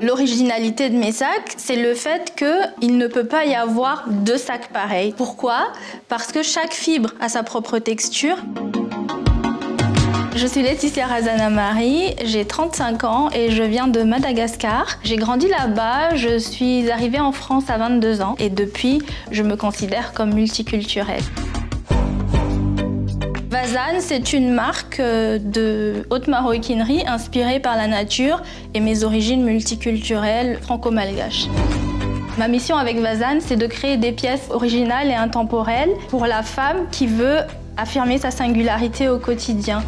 L'originalité de mes sacs, c'est le fait qu'il ne peut pas y avoir deux sacs pareils. Pourquoi? Parce que chaque fibre a sa propre texture. Je suis Laetitia Razana-Marie, j'ai 35 ans et je viens de Madagascar. J'ai grandi là-bas, je suis arrivée en France à 22 ans et depuis, je me considère comme multiculturelle. Vazane, c'est une marque de haute maroquinerie inspirée par la nature et mes origines multiculturelles franco-malgaches. Ma mission avec Vazane, c'est de créer des pièces originales et intemporelles pour la femme qui veut affirmer sa singularité au quotidien.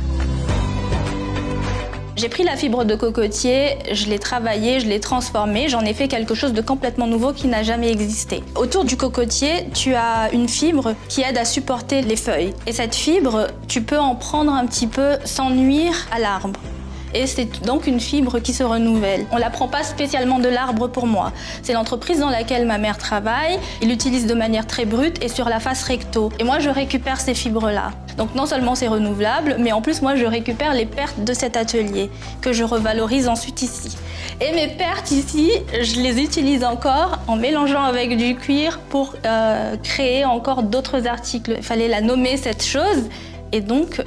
J'ai pris la fibre de cocotier, je l'ai travaillée, je l'ai transformée, j'en ai fait quelque chose de complètement nouveau qui n'a jamais existé. Autour du cocotier, tu as une fibre qui aide à supporter les feuilles. Et cette fibre, tu peux en prendre un petit peu sans nuire à l'arbre. Et c'est donc une fibre qui se renouvelle. On ne la prend pas spécialement de l'arbre pour moi. C'est l'entreprise dans laquelle ma mère travaille. Il l'utilise de manière très brute et sur la face recto. Et moi, je récupère ces fibres-là. Donc non seulement c'est renouvelable, mais en plus, moi, je récupère les pertes de cet atelier que je revalorise ensuite ici. Et mes pertes ici, je les utilise encore en mélangeant avec du cuir pour créer encore d'autres articles. Il fallait la nommer, cette chose. Et donc,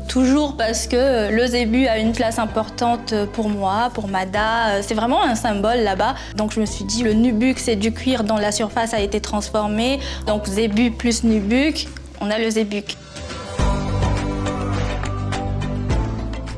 toujours parce que le zébu a une place importante pour moi, pour Mada, c'est vraiment un symbole là-bas. Donc je me suis dit, le nubuck, c'est du cuir dont la surface a été transformée. Donc zébu plus nubuck, on a le zébuck.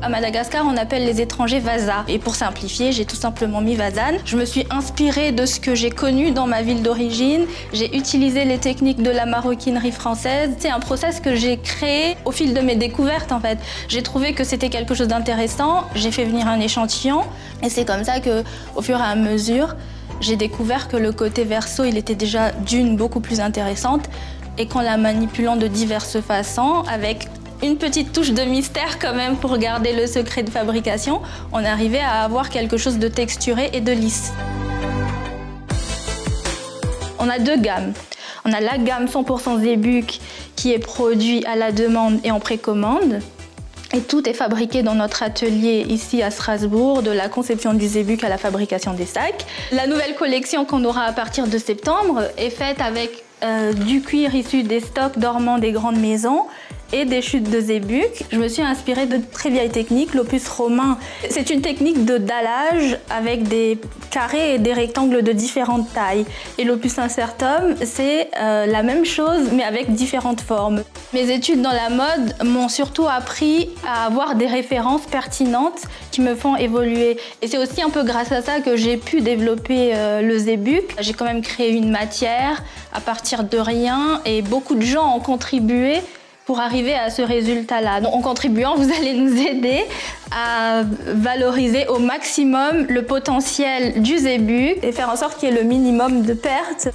À Madagascar, on appelle les étrangers Vaza. Et pour simplifier, j'ai tout simplement mis Vazane. Je me suis inspirée de ce que j'ai connu dans ma ville d'origine. J'ai utilisé les techniques de la maroquinerie française. C'est un process que j'ai créé au fil de mes découvertes, en fait. J'ai trouvé que c'était quelque chose d'intéressant. J'ai fait venir un échantillon. Et c'est comme ça qu'au fur et à mesure, j'ai découvert que le côté verso, il était déjà d'une beaucoup plus intéressante. Et qu'en la manipulant de diverses façons, avec une petite touche de mystère quand même pour garder le secret de fabrication, on arrivait à avoir quelque chose de texturé et de lisse. On a deux gammes. On a la gamme 100% zébuck qui est produit à la demande et en précommande. Et tout est fabriqué dans notre atelier ici à Strasbourg, de la conception du zébuck à la fabrication des sacs. La nouvelle collection qu'on aura à partir de septembre est faite avec du cuir issu des stocks dormants des grandes maisons et des chutes de zébuck. Je me suis inspirée de très vieilles techniques. L'opus romain, c'est une technique de dallage avec des carrés et des rectangles de différentes tailles. Et l'opus incertum, c'est la même chose mais avec différentes formes. Mes études dans la mode m'ont surtout appris à avoir des références pertinentes qui me font évoluer. Et c'est aussi un peu grâce à ça que j'ai pu développer le zébuck. J'ai quand même créé une matière à partir de rien et beaucoup de gens ont contribué pour arriver à ce résultat-là. Donc, en contribuant, vous allez nous aider à valoriser au maximum le potentiel du zébuck et faire en sorte qu'il y ait le minimum de pertes.